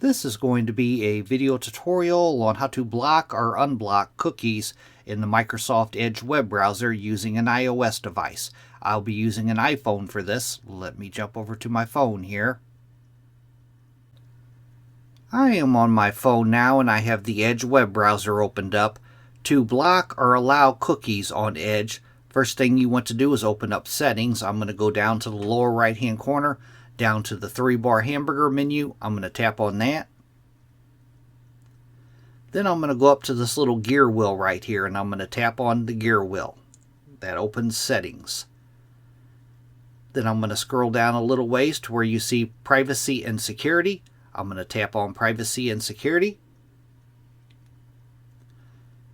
This is going to be a video tutorial on how to block or unblock cookies in the Microsoft Edge web browser using an iOS device. I'll be using an iPhone for this. Let me jump over to my phone here. I am on my phone now and I have the Edge web browser opened up. To block or allow cookies on Edge, first thing you want to do is open up Settings. I'm going to go down to the lower right hand corner, down to the 3-bar hamburger menu. I'm going to tap on that. Then I'm going to go up to this little gear wheel right here and I'm going to tap on the gear wheel. That opens Settings. Then I'm going to scroll down a little ways to where you see Privacy and Security. I'm going to tap on Privacy and Security.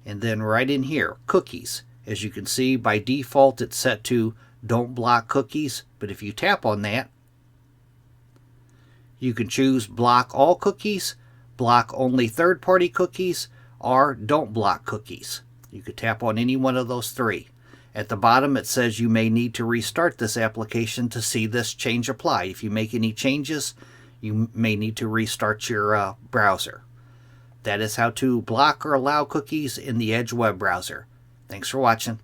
And then right in here, Cookies. As you can see, by default it's set to Don't Block Cookies, but if you tap on that, you can choose Block All Cookies, Block Only Third-Party Cookies, or Don't Block Cookies. You could tap on any one of those three. At the bottom it says you may need to restart this application to see this change apply. If you make any changes, you may need to restart your browser. That is how to block or allow cookies in the Edge web browser. Thanks for watching.